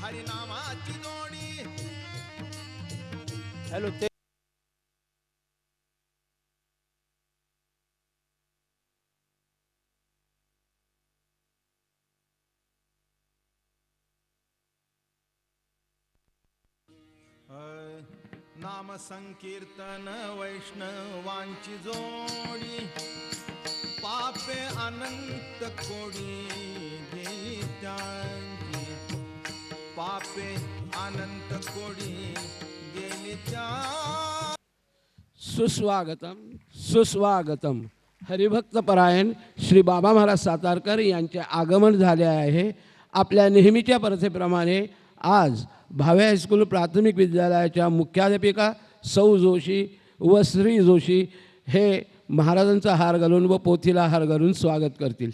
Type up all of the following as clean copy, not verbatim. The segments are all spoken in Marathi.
हरिनामाची जोडी हॅलो ते नाम संकीर्तन वैष्णवांची जोडी पापे अनंत कोडी गेली त्यांची पापे अनंत कोडी गेली त्या सुस्वागतम सुस्वागतम. हरिभक्त परायण श्री बाबा महाराज सातारकर यांचे आगमन झाले आहे. आपल्या नेहमीच्या प्रथेप्रमाणे आज भावे हायस्कूल प्राथमिक विद्यालयाच्या मुख्याध्यापिका सौ जोशी व श्री जोशी हे महाराजांचा हार घालून व पोथीला हार घालून स्वागत करतील.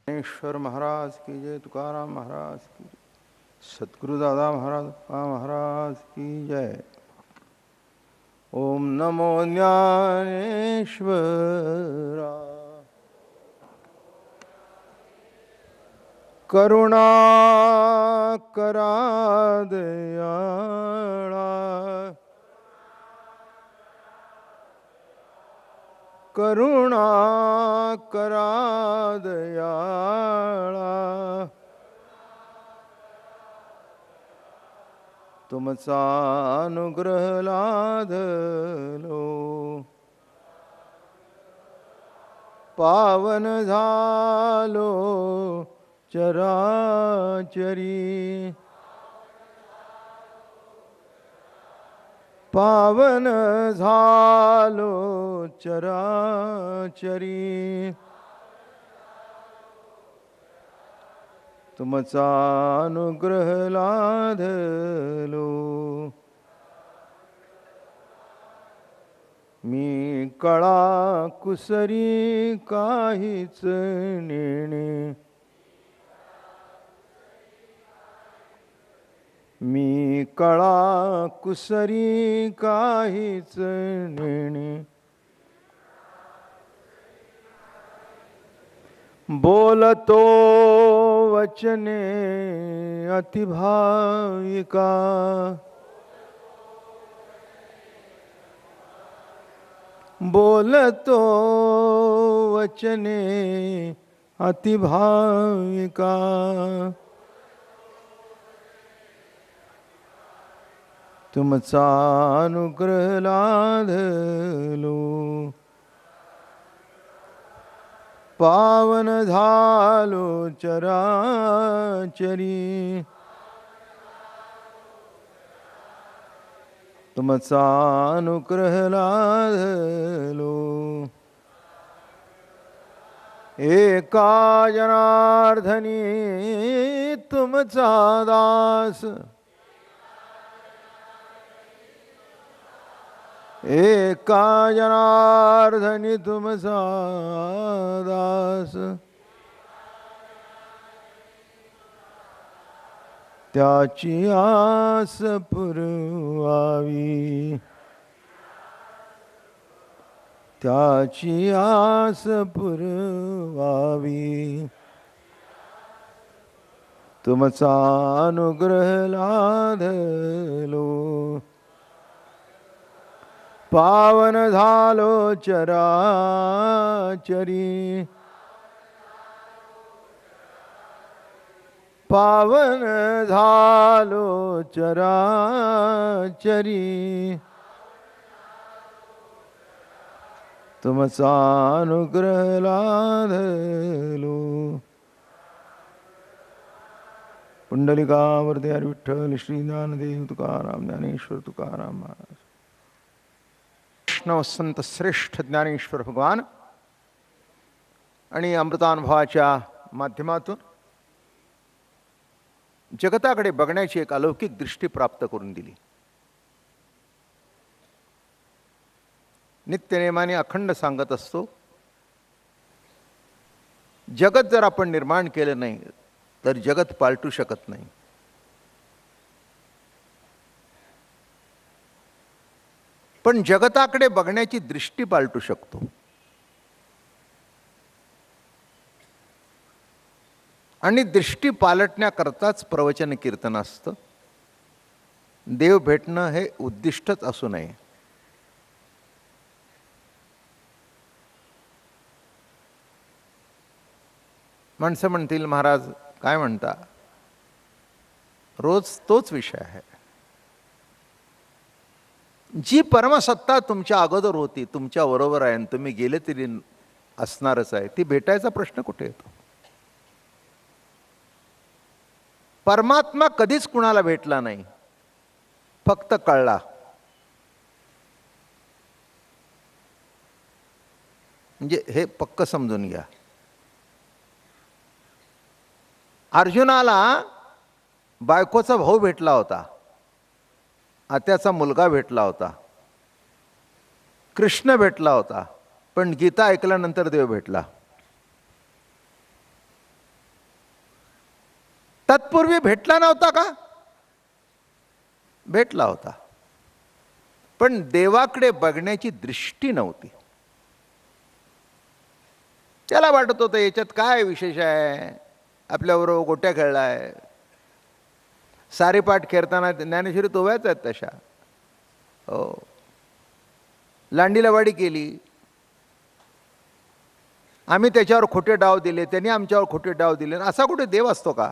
ज्ञानेश्वर महाराज की जय, तुकाराम महाराज की जय, सद्गुरु दादा महाराज की जय. ओम नमो ज्ञानेश्वरा. करुणा करा दयाळा, करुणा करा दयाळा, तुमचा अनुग्रह लाधलो, पावन झालो चराचरी, पावन झालो चराचरी, तुमचा अनुग्रह लाधलो. मी कळा कुसरी काहीच नेणे, मी कळा कुसरी काहीच नेणे, बोलतो वचने अतिभाविका, बोलतो वचने अतिभाविका, तुमचा अनुग्रह लाधलो, पावन झालो चराचरी, तुमचा अनुग्रह लाधलो. एका जनार्दनी तुमचा दास, एका जनार्दनी तुमचा दास, त्याची आस पुरवावी, त्याची आस पुरवावी, तुमचा अनुग्रह लाधलो, पावन झालो चराचरी, पावन झालो चराचरी, तुमचा अनुग्रह लाधलो. पुंडलिकावरती हरी विठ्ठल श्री ज्ञानदेव तुकाराम ज्ञानेश्वर तुकाराम महाराज. वैष्णव संत श्रेष्ठ ज्ञानेश्वर भगवान आणि अमृतानुभवाच्या माध्यमातून जगताकडे बघण्याची एक अलौकिक दृष्टी प्राप्त करून दिली. नित्यनेमाने अखंड सांगत असतो, जगत जर आपण निर्माण केलं नाही तर जगत पालटू शकत नाही. पण जगताकडे बघण्याची दृष्टी पालटू शकतो. आणि दृष्टी पालटण्याकरताच प्रवचन कीर्तन असतं. देव भेटणं हे उद्दिष्टच असू नये. माणसं म्हणतील, महाराज काय म्हणता, रोज तोच विषय आहे. जी परमसत्ता तुमच्या अगोदर होती, तुमच्या बरोबर आहे आणि तुम्ही गेले तरी असणारच आहे, ती भेटायचा प्रश्न कुठे येतो? परमात्मा कधीच कुणाला भेटला नाही, फक्त कळला. म्हणजे हे पक्क समजून घ्या. अर्जुनाला बायकोचा भाऊ भेटला होता, आत्याचा मुलगा भेटला होता, कृष्ण भेटला होता, पण गीता ऐकल्यानंतर देव भेटला. तत्पूर्वी भेटला नव्हता का? भेटला होता, पण देवाकडे बघण्याची दृष्टी नव्हती. त्याला वाटत होतं याच्यात काय विशेष आहे, आपल्याबरोबर गोट्या खेळलाय, सारेपाठ खेळताना ज्ञानेश्वरी तोव्याच आहेत तशा. हो, लांडीला वाडी केली, आम्ही त्याच्यावर खोटे डाव दिले, त्यांनी आमच्यावर खोटे डाव दिले. असा कुठे देव असतो का?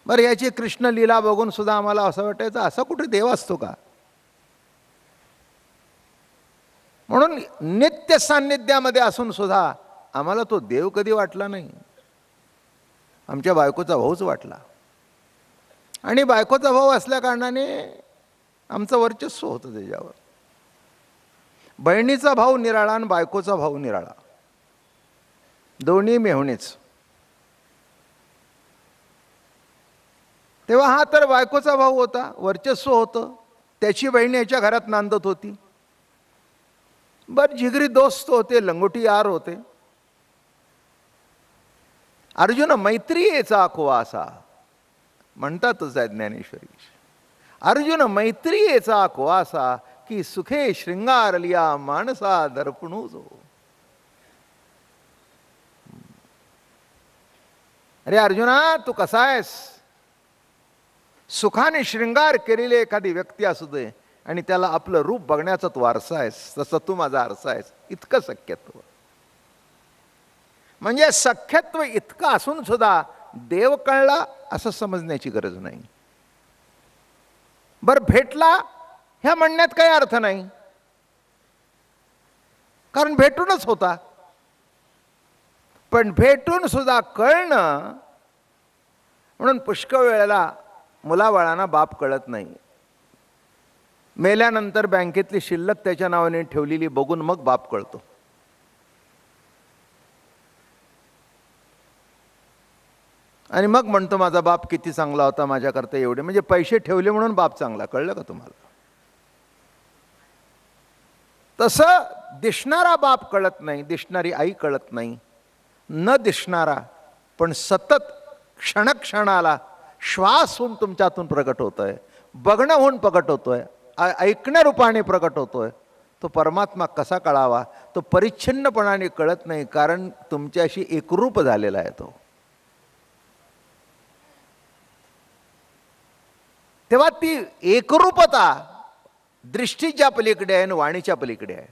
बरं, याची कृष्ण लीला बघून सुद्धा आम्हाला असं वाटायचं, असा कुठे देव असतो का? म्हणून नित्य सान्निध्यामध्ये असून सुद्धा आम्हाला तो देव कधी वाटला नाही. आमच्या बायकोचा भाऊच वाटला. आणि बायकोचा भाऊ असल्या कारणाने आमचं वर्चस्व होतं त्याच्यावर. बहिणीचा भाऊ निराळा आणि बायकोचा भाऊ निराळा, दोन्ही मेहुणेच. तेव्हा हा तर बायकोचा भाऊ होता, वर्चस्व होतं, त्याची बहीण याच्या घरात नांदत होती. बर, जिगरी दोस्त होते, लंगोटी यार होते. अर्जुन मैत्रियेचा खुवासा म्हणतातच आहे ज्ञानेश्वरी. अर्जुन मैत्रियेचा खुवासा की सुखे शृंगार लिया माणसा दर्पणू जो. अरे अर्जुना, तू कसा आहेस? सुखाने शृंगार केलेली एखादी व्यक्ती असू दे आणि त्याला आपलं रूप बघण्याचा तू आरसा आहेस, तसं तू माझा आरसा आहेस. इतकं सख्यत्व. म्हणजे सख्यत्व इतकं असून सुद्धा देव कळला असं समजण्याची गरज नाही. बरं, भेटला ह्या म्हणण्यात काही अर्थ नाही, कारण भेटूनच होता. पण भेटून सुद्धा कळणं, म्हणून पुष्कळ वेळेला मुलाबाळांना बाप कळत नाही. मेल्यानंतर बँकेतली शिल्लक त्याच्या नावाने ठेवलेली बघून मग बाप कळतो. आणि मग म्हणतो माझा बाप किती चांगला होता माझ्याकरता एवढे. म्हणजे पैसे ठेवले म्हणून बाप चांगला. कळलं का तुम्हाला? तसं दिसणारा बाप कळत नाही, दिसणारी आई कळत नाही. न दिसणारा पण सतत क्षणक्षणाला श्वास होऊन तुमच्यातून प्रगट होतोय, बघणं होऊन प्रगट होतोय, ऐकण्या रूपाने प्रगट होतोय, तो परमात्मा कसा कळावा? तो परिच्छिन्नपणाने कळत नाही, कारण तुमच्याशी एकरूप झालेला आहे तो. तेव्हा ती एकरूपता दृष्टीच्या पलीकडे आहे आणि वाणीच्या पलीकडे आहे.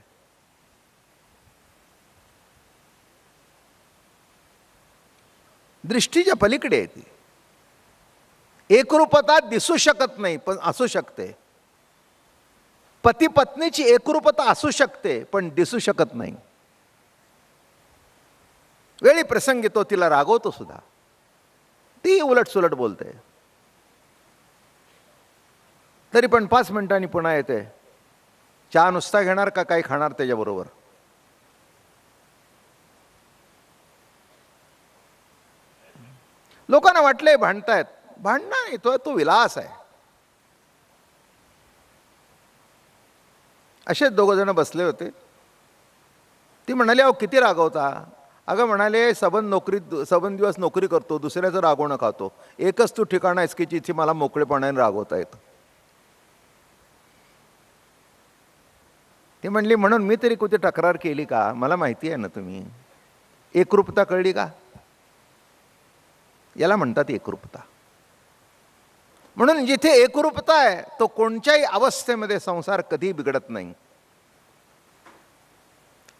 दृष्टीच्या पलीकडे आहे ती. एकरूपता दिसू शकत नाही पण असू शकते. पती पत्नीची एकरूपता असू शकते पण दिसू शकत नाही. वेळी प्रसंगी तो तिला रागवतो सुद्धा, ती उलटसुलट बोलते, तरी पण 5 मिनिटांनी पुन्हा येते. चहा नुसता घेणार का काही खाणार त्याच्याबरोबर? लोकांना वाटलंय भांडतायत. भांडणं नाही, तो विलास आहे. असेच दोघं जण बसले होते. ती म्हणाली, अहो किती रागवता? अगं म्हणाले, सबंध दिवस नोकरी करतो, दुसऱ्याचं रागवणं खातो. एकच तू ठिकाण आहेस की जिथे मला मोकळेपणाने रागवता येतं. ती म्हणली, म्हणून मी तरी कुठे तक्रार केली का? मला माहिती आहे ना तुम्ही. एकरूपता कळली का? याला म्हणतात एकरूपता. म्हणून जिथे एकरूपता आहे तो कोणत्याही अवस्थेमध्ये संसार कधी बिघडत नाही.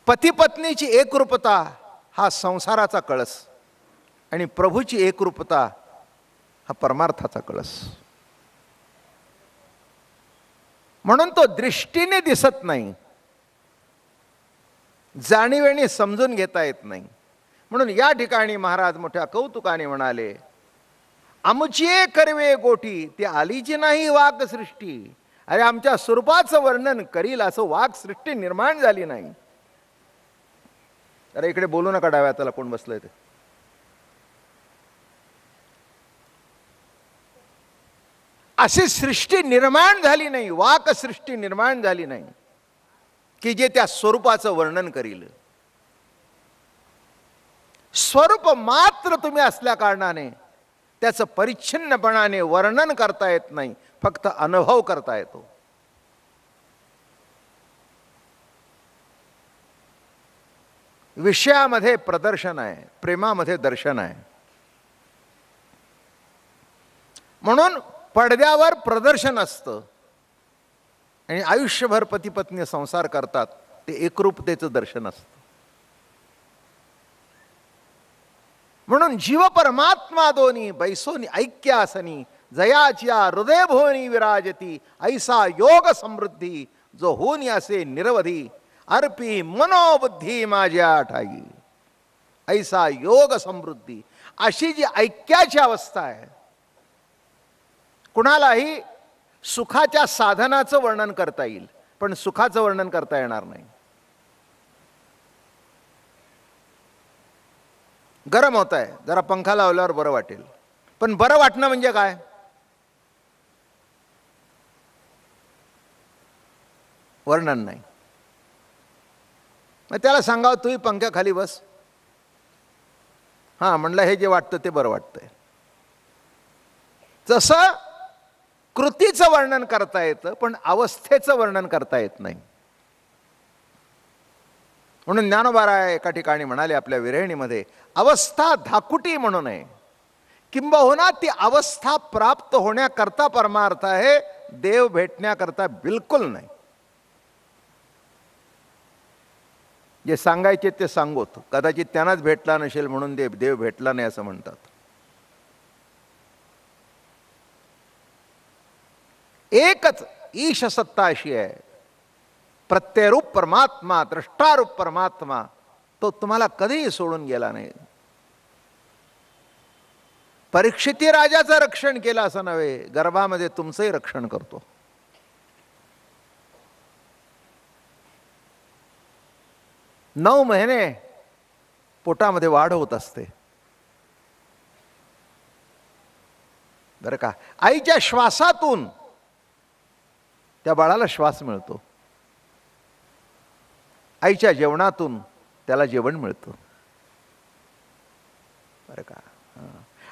पती पत्नीची एकरूपता हा संसाराचा कळस आणि प्रभूची एकरूपता हा परमार्थाचा कळस. म्हणून तो दृष्टीने दिसत नाही, जाणीवेने समजून घेता येत नाही. म्हणून या ठिकाणी महाराज मोठ्या कौतुकाने म्हणाले, आमची करवे गोठी ती आलीची नाही वाक सृष्टी. अरे आमच्या स्वरूपाचं वर्णन करील असं वाक सृष्टी निर्माण झाली नाही. अरे इकडे बोलू नका, डाव्या हाताला कोण बसलंय ते. अशी सृष्टी निर्माण झाली नाही, वाक सृष्टी निर्माण झाली नाही की जे त्या स्वरूपाचं वर्णन करील. स्वरूप मात्र तुम्ही असल्या कारणाने त्याचं परिच्छिन्नपणाने वर्णन करता येत नाही, फक्त अनुभव करता येतो. विषयामध्ये प्रदर्शन आहे, प्रेमामध्ये दर्शन आहे. म्हणून पडद्यावर प्रदर्शन असतं आणि आयुष्यभर पती पत्नी संसार करतात ते एकरूपतेचं दर्शन असतं. म्हणून जीव परमात्मा दोन्ही बैसोनी ऐक्यासनी जयाच्या हृदयभुवनी विराजती ऐसा योग समृद्धी जो होनी असे निरवधी अर्पी मनोबुद्धी माझ्या ठाई. ऐसा योग समृद्धी, अशी जी ऐक्याची अवस्था आहे. कुणालाही सुखाच्या साधनाचं वर्णन करता येईल पण सुखाचं वर्णन करता येणार नाही. गरम होत आहे, जरा पंखा लावल्यावर बरं वाटेल, पण बरं वाटणं म्हणजे काय? वर्णन नाही. मग त्याला सांगावं तूही पंख्याखाली बस. हां म्हणलं हे जे वाटतं ते बरं वाटतंय. जसं कृतीचं वर्णन करता येतं पण अवस्थेचं वर्णन करता येत नाही. म्हणून ज्ञानोबाराय एका ठिकाणी म्हणाले आपल्या विरहिणीमध्ये, अवस्था धाकुटी म्हणू नये, किंबहुना ती अवस्था प्राप्त होण्याकरता परमार्थ आहे, देव भेटण्याकरता बिलकुल नाही. जे सांगायचे ते सांगोत, कदाचित त्यांनाच भेटला नसेल म्हणून देव भेटला नाही असं म्हणतात. एकच ईश सत्ता अशी आहे, प्रत्ययरूप परमात्मा, द्रष्टारूप परमात्मा, तो तुम्हाला कधीही सोडून गेला नाही. परीक्षिती राजाचं रक्षण केलं असं नव्हे, गर्भामध्ये तुमचंही रक्षण करतो. नऊ महिने पोटामध्ये वाढ होत असते बरं का. आईच्या श्वासातून त्या बाळाला श्वास मिळतो, आईच्या जेवणातून त्याला जेवण मिळतं बरं का.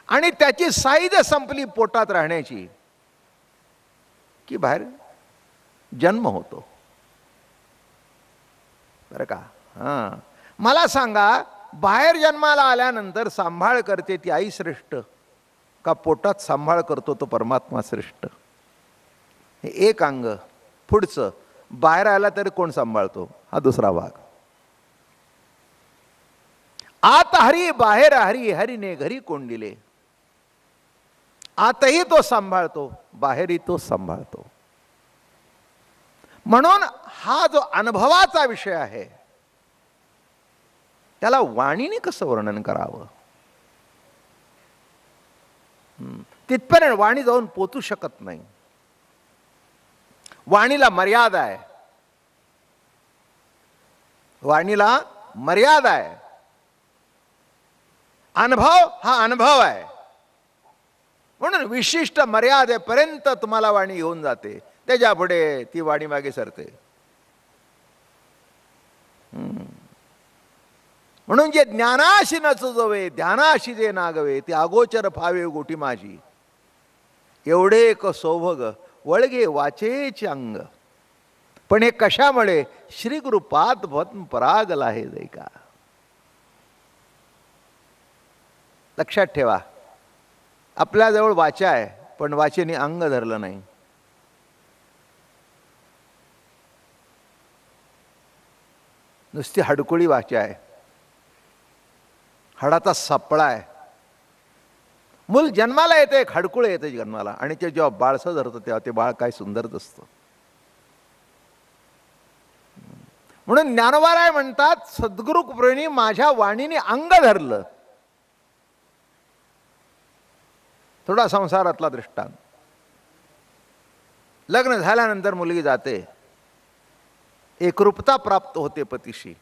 आणि त्याची साईद संपली पोटात राहण्याची की बाहेर जन्म होतो बरं का. मला सांगा, बाहेर जन्माला आल्यानंतर सांभाळ करते ती आई श्रेष्ठ का पोटात सांभाळ करतो तो परमात्मा श्रेष्ठ? हे एक अंग. पुढचं बाहेर आला तरी कोण सांभाळतो? हा दुसरा भाग. आत हरी बाहेर हरी, हरीने घरी कोण दिले. आतही तो सांभाळतो, बाहेरही तो सांभाळतो. म्हणून हा जो अनुभवाचा विषय आहे त्याला वाणीने कसं वर्णन करावं, तिथपर्यंत वाणी जाऊन पोचू शकत नाही. वाणीला मर्यादा आहे, वाणीला मर्यादा आहे. अनुभव हा अनुभव आहे, म्हणून विशिष्ट मर्यादेपर्यंत तुम्हाला वाणी घेऊन जाते, त्याच्या पुढे ती वाणी मागे सरते. म्हणून जे ज्ञानाशी नचजवे ध्यानाशी जे नागवे ते अगोचर फावे गोटी माझी. एवढे एक सौभग वळगे वाचेचे अंग. पण हे कशामुळे? श्री गुरुपाद पराग लाहे दैका. लक्षात ठेवा, आपल्याजवळ वाचा आहे पण वाचेने अंग धरलं नाही. नुसती हडकुळी वाचा आहे, हाडाचा सापळा आहे. मूल जन्माला येते, एक हडकुळे येते जन्माला, आणि ते जेव्हा बाळसं धरतं तेव्हा ते बाळ काय सुंदरच असतं. म्हणून ज्ञानोबाराय म्हणतात, सद्गुरु प्रेणी माझ्या वाणीने अंग धरलं. थोडा संसारातला दृष्टांत. लग्न झाल्यानंतर मुलगी जाते, एकरूपता प्राप्त होते पतीशी,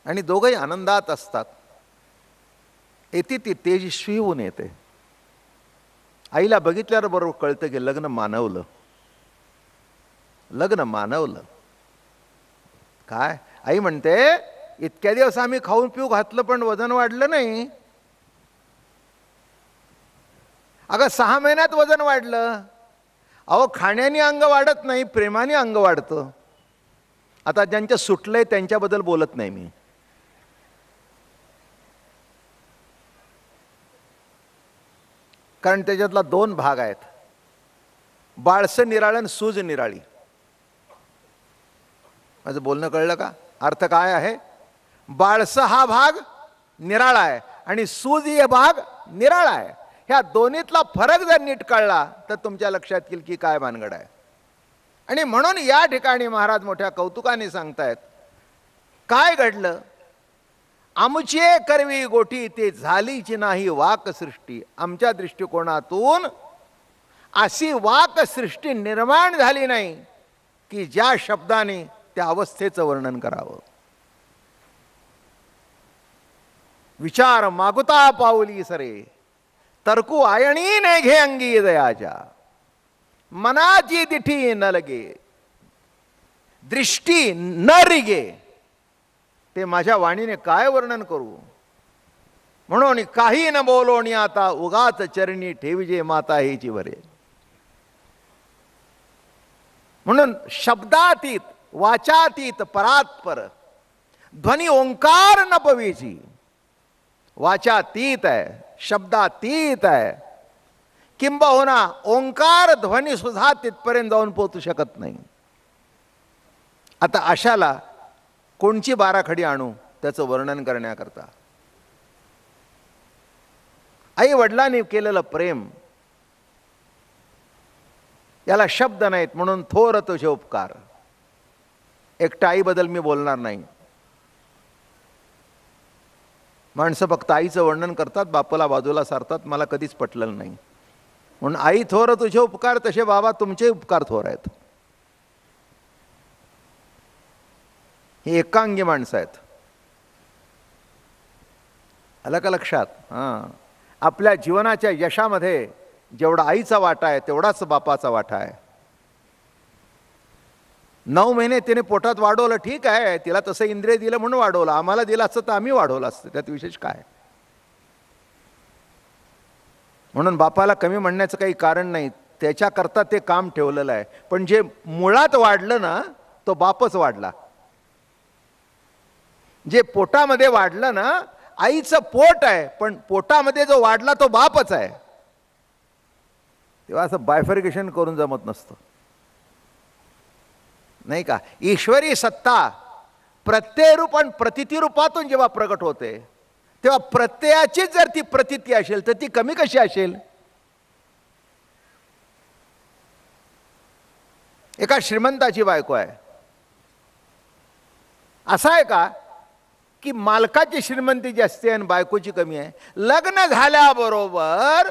आणि दोघंही आनंदात असतात. येते ती तेजस्वी होऊन येते. आईला बघितल्यावर बरोबर कळतं की लग्न मानवलं, लग्न मानवलं. काय? आई म्हणते, इतक्या दिवस आम्ही खाऊन पिऊ घातलं पण वजन वाढलं नाही. अगं 6 महिन्यात वजन वाढलं. अहो, खाण्याने अंग वाढत नाही, प्रेमाने अंग वाढतं. आता ज्यांचं सुटलंय त्यांच्याबद्दल बोलत नाही मी. कारण त्याच्यातला 2 भाग आहेत, बाळसं निराळ आणि सूज निराळी. माझं बोलणं कळलं का? अर्थ काय आहे? बाळसं हा भाग निराळा आहे आणि सूज हा भाग निराळा आहे. ह्या दोन्हीतला फरक जर नीट कळला तर तुमच्या लक्षात येईल की काय भानगड आहे. आणि म्हणून या ठिकाणी महाराज मोठ्या कौतुकाने सांगतायत, काय घडलं? आमचे करवी गोठी ते झालीची नाही वाक सृष्टी. आमच्या दृष्टिकोनातून अशी वाक सृष्टी निर्माण झाली नाही की ज्या शब्दाने त्या अवस्थेचं वर्णन करावं. विचार मागुता पाऊली सरे, तरकू आयणी ने घे अंगी दयाच्या. मनाची दिठी न लगे, दृष्टी न रिगे. ते माझ्या वाणीने काय वर्णन करू? म्हणून काही न बोलोणी आता उगाच चरणी ठेविजे माता हेची भरे. म्हणून शब्दातीत वाचातीत परात्पर ध्वनी ओंकार न पवेची. वाचातीत आहे, शब्दातीत आहे, किंबहुना ओंकार ध्वनी सुद्धा तिथपर्यंत जाऊन पोहोचू शकत नाही. आता अशाला कोणची बाराखडी आणू त्याचं वर्णन करण्याकरता? आई वडिलांनी केलेलं प्रेम, याला शब्द नाहीत म्हणून थोर तुझे उपकार. एकट्या आईबद्दल मी बोलणार नाही. माणसं फक्त आईचं वर्णन करतात, बापाला बाजूला सारतात. मला कधीच पटलेलं नाही. म्हणून आई थोर तुझे उपकार, तसे बाबा तुमचे उपकार थोर आहेत. ही एकांगी माणसं आहेत. आलं का लक्षात? हां, आपल्या जीवनाच्या यशामध्ये जेवढा आईचा वाटा आहे तेवढाच बापाचा वाटा आहे. 9 महिने तिने पोटात वाढवलं, ठीक आहे, तिला तसं इंद्रिय दिलं म्हणून वाढवलं. आम्हाला दिलं असतं तर आम्ही वाढवलं असतं, त्यात विशेष काय? म्हणून बापाला कमी म्हणण्याचं काही कारण नाही, त्याच्याकरता ते काम ठेवलेलं आहे. पण जे मुळात वाढलं ना, तो बापच वाढला. जे पोटामध्ये वाढलं ना, आईचं पोट आहे पण पोटामध्ये जो वाढला तो बापच आहे. तेव्हा असं बायफर्गेशन करून जमत नसतं, नाही का? ईश्वरी सत्ता प्रत्ययरूप आणि प्रतितीरूपातून जेव्हा प्रकट होते तेव्हा प्रत्ययाची जर ती प्रतिती असेल तर ती कमी कशी असेल? एका श्रीमंताची बायको आहे. असं आहे का की मालकाची श्रीमंती जास्ती आहे आणि बायकोची कमी आहे? लग्न झाल्याबरोबर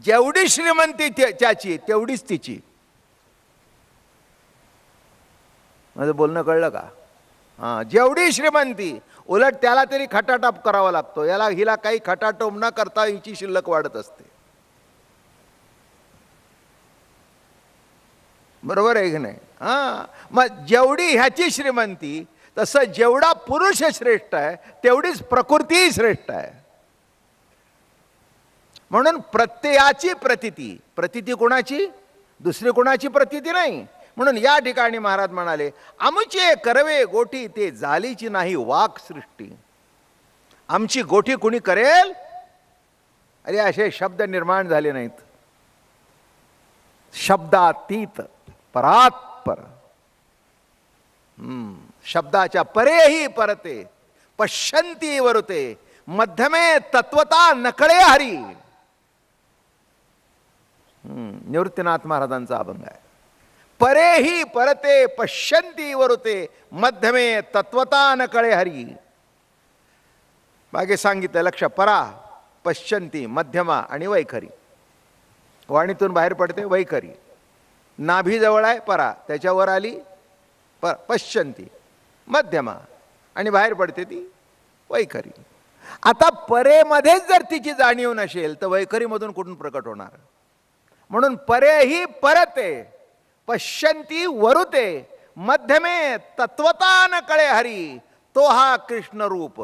जेवढी श्रीमंती त्याची तेवढीच तिची. माझं बोलणं कळलं का? हां, जेवढी श्रीमंती, उलट त्याला तरी खटाटप करावा लागतो. याला हिला काही खटाटोप न करता हिची शिल्लक वाढत असते. बरोबर आहे की नाही? हां, मग जेवढी ह्याची श्रीमंती तसं जेवढा पुरुष श्रेष्ठ आहे तेवढीच प्रकृतीही श्रेष्ठ आहे. म्हणून प्रत्ययाची प्रतीती, प्रतीती कोणाची? दुसरी कोणाची प्रतीती नाही. म्हणून या ठिकाणी महाराज म्हणाले, आमचे करवे गोठी ते झालीची नाही वाक सृष्टी. आमची गोठी कुणी करेल? अरे असे शब्द निर्माण झाले नाहीत. शब्दातीत परात्पर, शब्दाच्या परेही परते, पश्यंती वरुते, मध्यमे तत्वता नकळे हरी. निवृत्तीनाथ महाराजांचा अभंग आहे. परेही परते, पश्यंती वरुते, मध्यमे तत्वता नकळे हरी. मागे सांगितलं लक्ष, परा, पश्यंती, मध्यमा आणि वैखरी. वाणीतून बाहेर पडते वैखरी. नाभीजवळ आहे परा, त्याच्यावर आली पश्यंती, मध्यमा, आणि बाहेर पडते ती वैखरी. आता परेमध्येच जर तिची जाणीव नसेल तर वैखरीमधून कुठून प्रकट होणार? म्हणून परेही परते, पश्यंती वरुते, मध्यमे तत्वता न कळे हरी. तो हा कृष्ण रूप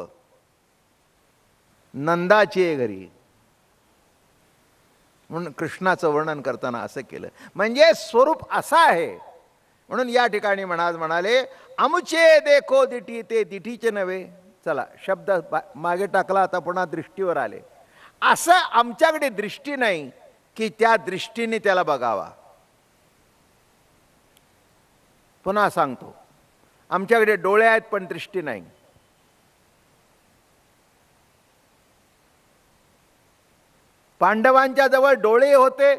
नंदाचे घरी. म्हणून कृष्णाचं वर्णन करताना असं केलं, म्हणजे स्वरूप असं आहे. म्हणून या ठिकाणी म्हणाले, आमचे देखो दिठी ते दिठीचे नव्हे. चला शब्द मागे टाकला, आता पुन्हा दृष्टीवर आले. असं आमच्याकडे दृष्टी नाही की त्या दृष्टीने त्याला बघावा. पुन्हा सांगतो, आमच्याकडे डोळे आहेत पण दृष्टी नाही. पांडवांच्या जवळ डोळे होते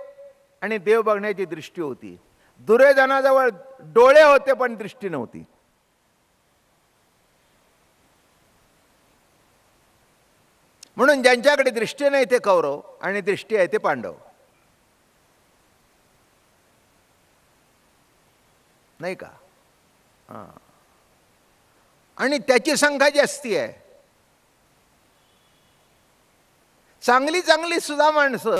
आणि देव बघण्याची दृष्टी होती. दुर्योधनाजवळ डोळे होते पण दृष्टी नव्हती. म्हणून ज्यांच्याकडे दृष्टी नाही ते कौरव आणि दृष्टी आहे ते पांडव. नाही का? आणि त्याची संख्या जास्ती आहे. चांगली चांगली सुद्धा माणसं